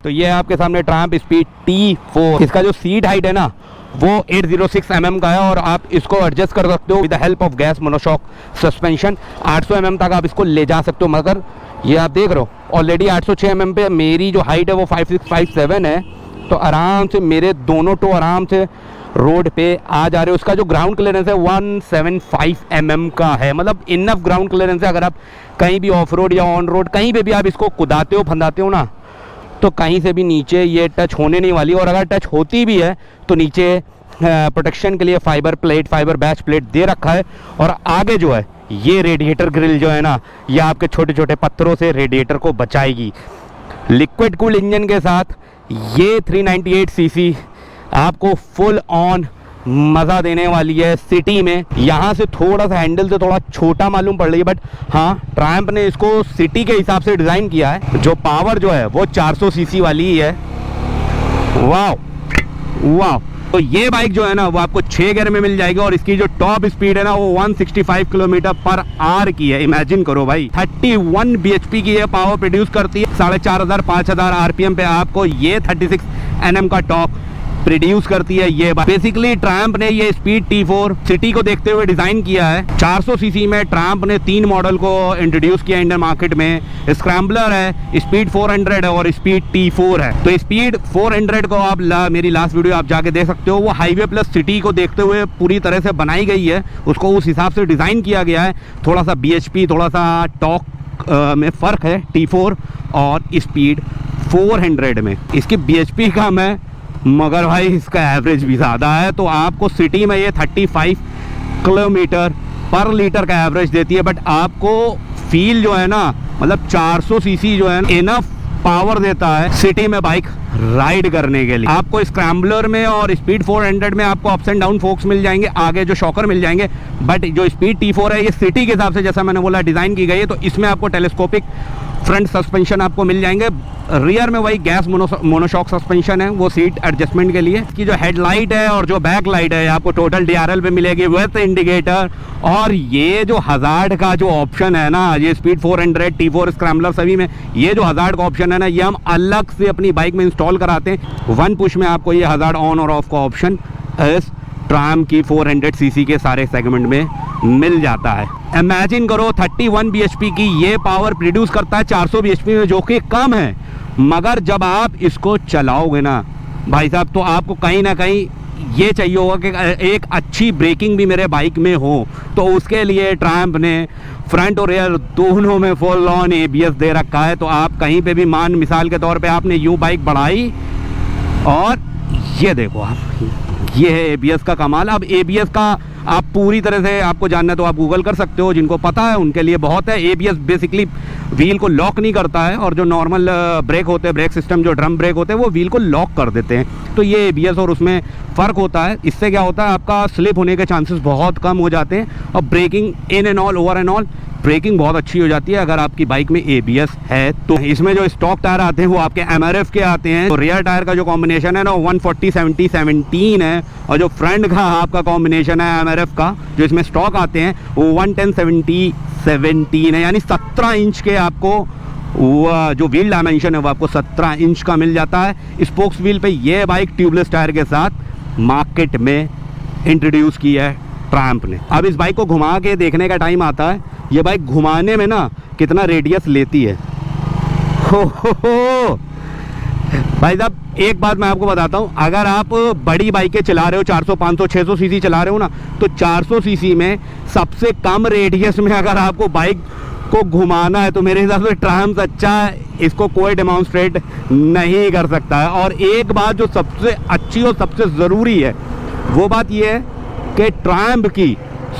तो ये है आपके सामने ट्रायम्फ स्पीड T4। इसका जो सीट हाइट है ना वो 806 mm का है और आप इसको एडजस्ट कर सकते हो with the help of gas monoshock suspension. 800 mm तक आप इसको ले जा सकते हो, मगर ये आप देख रहे हो ऑलरेडी 806 mm पे मेरी जो हाइट है वो 5657 है, तो आराम से मेरे दोनों टो आराम से रोड पे आ जा रहे हो। उसका जो ग्राउंड क्लियरेंस है 175 mm का है, मतलब इनफ ग्राउंड क्लियरेंस है। अगर आप कहीं भी ऑफ रोड या ऑन रोड कहीं पे भी आप इसको कुदाते हो फंदाते हो ना, तो कहीं से भी नीचे ये टच होने नहीं वाली। और अगर टच होती भी है तो नीचे प्रोटेक्शन के लिए fibre plate, fibre batch plate दे रखा है। और आगे जो है ये रेडिएटर ग्रिल जो है ना, ये आपके छोटे छोटे पत्थरों से रेडिएटर को बचाएगी। लिक्विड कूल इंजन के साथ ये 398 सीसी आपको फुल ऑन मज़ा देने वाली है सिटी में। यहाँ से थोड़ा सा हैंडल से थोड़ा छोटा मालूम पड़ रही है, बट हाँ ट्रायम्फ ने इसको सिटी के हिसाब से डिज़ाइन किया है। जो पावर जो है वो 400 सीसी वाली ही है। वाह वाह। तो ये बाइक जो है ना वो आपको 6 गियर में मिल जाएगी और इसकी जो टॉप स्पीड है ना वो 165 किलोमीटर पर आवर की है। इमेजिन करो भाई, 31 bhp की ये पावर प्रोड्यूस करती है। 4500-5000 RPM पे आपको ये 36 Nm का टॉर्क प्रोड्यूस करती है। ये बेसिकली ट्रायम्फ ने ये स्पीड T4 सिटी को देखते हुए डिजाइन किया है। 400 सीसी में ट्रायम्फ ने 3 मॉडल को इंट्रोड्यूस किया इंडियन मार्केट में। स्क्रैम्बलर है, स्पीड 400 है और स्पीड T4 है। तो स्पीड 400 को आप मेरी लास्ट वीडियो आप जाके देख सकते हो। वो हाईवे प्लस सिटी को देखते हुए पूरी तरह से बनाई गई है, उसको उस हिसाब से डिजाइन किया गया है। थोड़ा सा BHP, थोड़ा सा टॉर्क में फ़र्क है T4 और स्पीड 400 में। इसकी BHP कम है मगर भाई इसका एवरेज भी ज़्यादा है। तो आपको सिटी में ये 35 किलोमीटर पर लीटर का एवरेज देती है, बट आपको फील जो है ना, मतलब 400 सीसी जो है इनफ पावर देता है सिटी में बाइक राइड करने के लिए। आपको स्क्रैम्बलर में और स्पीड 400 में आपको अप्स एंड डाउन फोक्स मिल जाएंगे, आगे जो शॉकर मिल जाएंगे। बट जो स्पीड T4 है ये सिटी के हिसाब से, जैसा मैंने बोला, डिज़ाइन की गई है। तो इसमें आपको टेलीस्कोपिक फ्रंट सस्पेंशन आपको मिल जाएंगे। रियर में वही गैस मोनोशॉक सस्पेंशन है, वो सीट एडजस्टमेंट के लिए। इसकी जो हेडलाइट है और जो बैक लाइट है आपको टोटल DRL पे मिलेगी विथ इंडिकेटर। और ये जो हज़ार्ड का जो ऑप्शन है ना, ये स्पीड 400, T4, स्क्रैम्बलर सभी में ये जो हज़ार्ड का ऑप्शन है ना, ये हम अलग से अपनी बाइक में इंस्टॉल कराते हैं। 1 पुश में आपको ये हज़ार्ड ऑन और ऑफ का ऑप्शन इस ट्रायम्फ की 400 सीसी के सारे सेगमेंट में मिल जाता है। इमेजिन करो 31 bhp की ये पावर प्रोड्यूस करता है 400 bhp में, जो कि कम है। मगर जब आप इसको चलाओगे ना भाई साहब, तो आपको कहीं ना कहीं ये चाहिए होगा कि एक अच्छी ब्रेकिंग भी मेरे बाइक में हो। तो उसके लिए ट्रायम्फ ने फ्रंट और रियर दोनों में फुल ऑन ABS दे रखा है। तो आप कहीं पे भी मिसाल के तौर पे आपने यूँ बाइक बढ़ाई और ये देखो आप, ये है ABS का कमाल। अब ABS का आप पूरी तरह से आपको जानना है तो आप गूगल कर सकते हो, जिनको पता है उनके लिए बहुत है। ABS बेसिकली व्हील को लॉक नहीं करता है, और जो नॉर्मल ब्रेक होते हैं, ब्रेक सिस्टम जो ड्रम ब्रेक होते हैं, वो व्हील को लॉक कर देते हैं। तो ये ABS और उसमें फ़र्क होता है। इससे क्या होता है, आपका स्लिप होने के चांसेस बहुत कम हो जाते हैं और breaking in and all, over and all breaking बहुत अच्छी हो जाती है अगर आपकी बाइक में ABS है। तो इसमें जो स्टॉक टायर आते हैं वो आपके MRF के आते हैं। तो रियर टायर का जो कॉम्बिनेशन है ना 140-70-17 है, और जो फ्रंट का आपका कॉम्बिनेशन है MRF का जो इसमें स्टॉक आते हैं वो 110-70-17 है, यानी 17 इंच के आपको वो जो व्हील डायमेंशन है वो आपको 17 इंच का मिल जाता है। स्पोक्स व्हील पे ये बाइक ट्यूबलेस टायर के साथ मार्केट में इंट्रोड्यूस की है ट्रायम्फ ने। अब इस बाइक को घुमा के देखने का टाइम आता है, ये बाइक घुमाने में ना कितना रेडियस लेती है। हो भाई साहब, एक बात मैं आपको बताता हूँ, अगर आप बड़ी बाइकें चला रहे हो 400, 500, 600 सीसी चला रहे हो ना, तो 400 सीसी में सबसे कम रेडियस में अगर आपको बाइक को घुमाना है तो मेरे हिसाब से ट्रायम्फ अच्छा है, इसको कोई डेमोन्स्ट्रेट नहीं कर सकता है। और एक बात जो सबसे अच्छी और सबसे ज़रूरी है वो बात ये है कि ट्रायम्फ की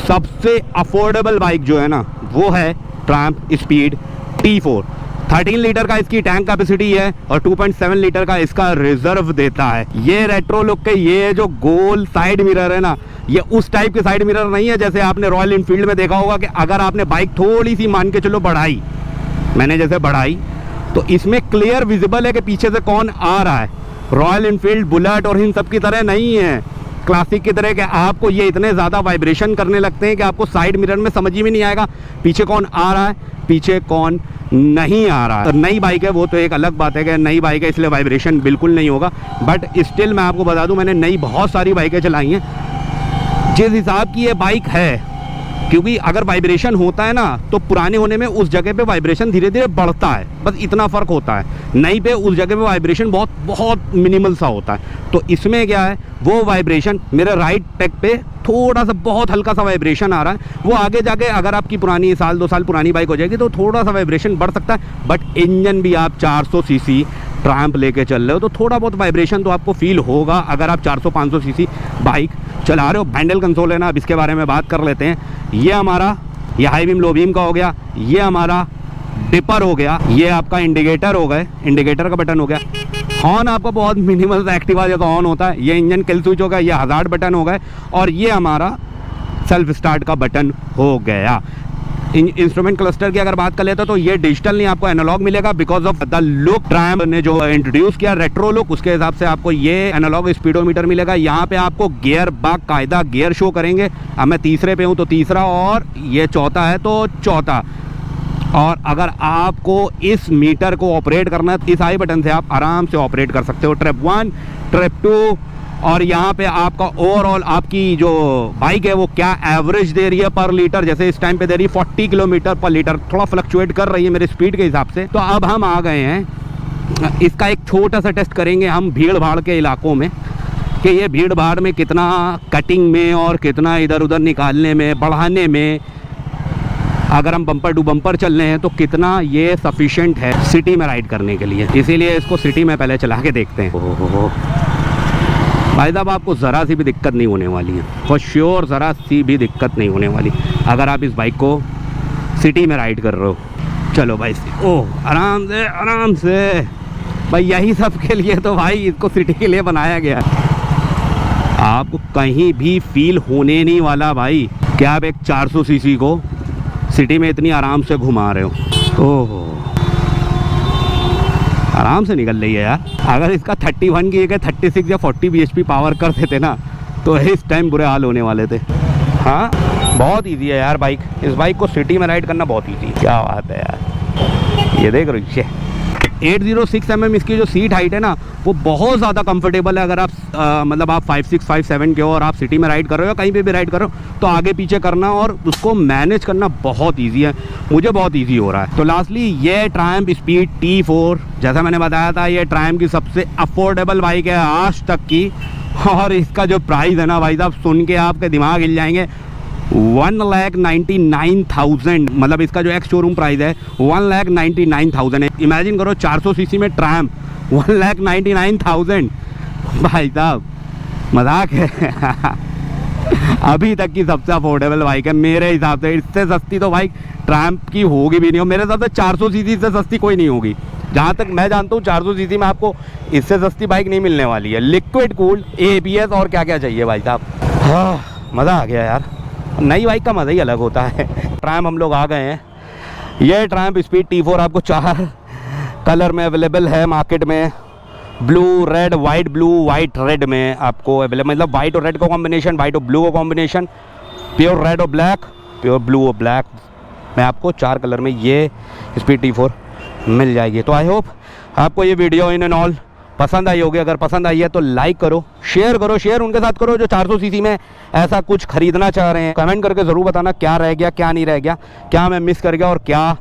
सबसे अफोर्डेबल बाइक जो है ना वो है ट्रायम्फ स्पीड T4। 13 लीटर का इसकी टैंक कैपेसिटी है और 2.7 लीटर का इसका रिजर्व देता है। ये रेट्रो लुक के ये जो गोल साइड मिरर है ना, ये उस टाइप के साइड मिरर नहीं है जैसे आपने रॉयल इनफील्ड में देखा होगा कि अगर आपने बाइक थोड़ी सी मान के चलो बढ़ाई, मैंने जैसे बढ़ाई, तो इसमें क्लियर विजिबल है कि पीछे से कौन आ रहा है। रॉयल इनफील्ड, बुलेट और इन सब की तरह नहीं है, क्लासिक की तरह कि आपको ये इतने ज़्यादा वाइब्रेशन करने लगते हैं कि आपको साइड मिरर में समझ ही में नहीं आएगा पीछे कौन आ रहा है, पीछे कौन नहीं आ रहा है। नई बाइक है वो तो एक अलग बात है कि नई बाइक है इसलिए वाइब्रेशन बिल्कुल नहीं होगा, बट स्टिल मैं आपको बता दूं मैंने नई बहुत सारी बाइकें चलाई हैं जिस हिसाब की ये बाइक है, क्योंकि अगर वाइब्रेशन होता है ना तो पुराने होने में उस जगह पे वाइब्रेशन धीरे धीरे बढ़ता है, बस इतना फ़र्क होता है। नई पे उस जगह पे वाइब्रेशन बहुत बहुत मिनिमल सा होता है। तो इसमें क्या है, वो वाइब्रेशन मेरे राइट टैग पे थोड़ा सा बहुत हल्का सा वाइब्रेशन आ रहा है। वो आगे जाके अगर आपकी पुरानी 1-2 साल पुरानी बाइक हो जाएगी तो थोड़ा सा वाइब्रेशन बढ़ सकता है, बट इंजन भी आप 400 सीसी ट्रायम्फ लेके चल रहे हो तो थोड़ा बहुत वाइब्रेशन तो आपको फील होगा अगर आप 400-500 सीसी बाइक चला रहे हो। हैंडल कंसोल है ना, अब इसके बारे में बात कर लेते हैं। ये हमारा ये हाई बीम लो बीम का हो गया, ये हमारा डिपर हो गया, ये आपका इंडिकेटर हो गए, इंडिकेटर का बटन हो गया। हॉर्न आपका बहुत मिनिमल एक्टिवा जैसा ऑन होता है। ये इंजन किल स्विच हो गया, ये हज़ार्ड बटन हो गए, और ये हमारा सेल्फ स्टार्ट का बटन हो गया। इंस्ट्रूमेंट क्लस्टर की अगर बात कर लेते तो ये डिजिटल नहीं आपको एनालॉग मिलेगा because of the look Triumph ने जो इंट्रोड्यूस किया रेट्रो लुक, उसके हिसाब से आपको ये एनालॉग स्पीडोमीटर मिलेगा। यहाँ पे आपको गियर बाकायदा गियर शो करेंगे। अब मैं तीसरे पे हूँ तो तीसरा, और ये चौथा है तो चौथा। और अगर आपको इस मीटर को ऑपरेट करना है इस आई बटन से आप आराम से ऑपरेट कर सकते हो। ट्रिप 1, ट्रिप 2, और यहाँ पे आपका ओवरऑल आपकी जो बाइक है वो क्या एवरेज दे रही है पर लीटर, जैसे इस टाइम पे दे रही है 40 किलोमीटर पर लीटर, थोड़ा फ्लक्चुएट कर रही है मेरे स्पीड के हिसाब से। तो अब हम आ गए हैं, इसका एक छोटा सा टेस्ट करेंगे हम भीड़ भाड़ के इलाकों में कि ये भीड़ भाड़ में कितना कटिंग में और कितना इधर उधर निकालने में बढ़ाने में, अगर हम बम्पर टू बम्पर चल रहे हैं तो कितना ये सफिशिएंट है सिटी में राइड करने के लिए। इसीलिए इसको सिटी में पहले चला के देखते हैं। भाई साहब आपको ज़रा सी भी दिक्कत नहीं होने वाली है, फॉर श्योर ज़रा सी भी दिक्कत नहीं होने वाली अगर आप इस बाइक को सिटी में राइड कर रहे हो। चलो भाई, ओह आराम से आराम से भाई, यही सब के लिए तो भाई इसको सिटी के लिए बनाया गया। आपको कहीं भी फील होने नहीं वाला भाई कि आप एक 400 सीसी को सिटी में इतनी आराम से घुमा रहे हो। ओह आराम से निकल रही है यार। अगर इसका 31 की जगह 36 या 40 bhp पावर कर देते ना तो इस टाइम बुरे हाल होने वाले थे। हाँ बहुत इजी है यार बाइक, इस बाइक को सिटी में राइड करना बहुत इजी है। क्या बात है यार, ये देख रही है 806 mm इसकी जो सीट हाइट है ना वो बहुत ज़्यादा कंफर्टेबल है। अगर आप मतलब आप 5'6", 5'7" के हो और आप सिटी में राइड कर रहे हो या कहीं पे भी राइड कर रहे हो तो आगे पीछे करना और उसको मैनेज करना बहुत इजी है, मुझे बहुत इजी हो रहा है। तो लास्टली ये ट्रायम्फ स्पीड T4, जैसा मैंने बताया था ये ट्रायम्फ की सबसे अफोर्डेबल बाइक है आज तक की, और इसका जो प्राइस है ना भाई साहब सुन के आपके दिमाग हिल जाएंगे। 1,99,000, मतलब इसका जो एक्स शोरूम प्राइस है 1,99,000 है। इमेजिन करो 400 सीसी में ट्रायम्फ 1,99,000, भाई साहब मजाक है। अभी तक की सबसे अफोर्डेबल बाइक है मेरे हिसाब से। इससे सस्ती तो बाइक ट्रायम्फ की होगी भी नहीं, और मेरे हिसाब से 400 सीसी से सस्ती कोई नहीं होगी। जहाँ तक मैं जानता हूँ 400 सीसी में आपको इससे सस्ती बाइक नहीं मिलने वाली है। लिक्विड कूल्ड ABS और क्या क्या चाहिए भाई साहब। हाँ मज़ा आ गया यार, नई बाइक का मज़ा ही अलग होता है। ट्रायम्फ हम लोग आ गए हैं। ये ट्रायम्फ स्पीड T4 आपको 4 कलर में अवेलेबल है मार्केट में, blue red white, blue white red में आपको अवेलेबल, मतलब वाइट और रेड का कॉम्बिनेशन, वाइट और ब्लू का कॉम्बिनेशन, प्योर रेड और ब्लैक, प्योर ब्लू और ब्लैक में आपको 4 कलर में ये स्पीड T4 मिल जाएगी। तो आई होप आपको ये वीडियो इन एंड ऑल पसंद आई होगी। अगर पसंद आई है तो लाइक करो, शेयर उनके साथ करो जो 400 सीसी में ऐसा कुछ खरीदना चाह रहे हैं। कमेंट करके ज़रूर बताना क्या रह गया क्या नहीं रह गया, क्या मैं मिस कर गया और क्या,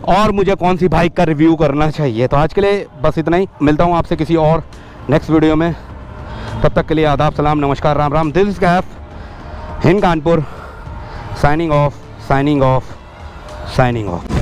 और मुझे कौन सी बाइक का रिव्यू करना चाहिए। तो आज के लिए बस इतना ही, मिलता हूँ आपसे किसी और नेक्स्ट वीडियो में। तब तक के लिए आदाब, सलाम, नमस्कार, Ram Ram. This is Kaif Hind Kanpur, signing off.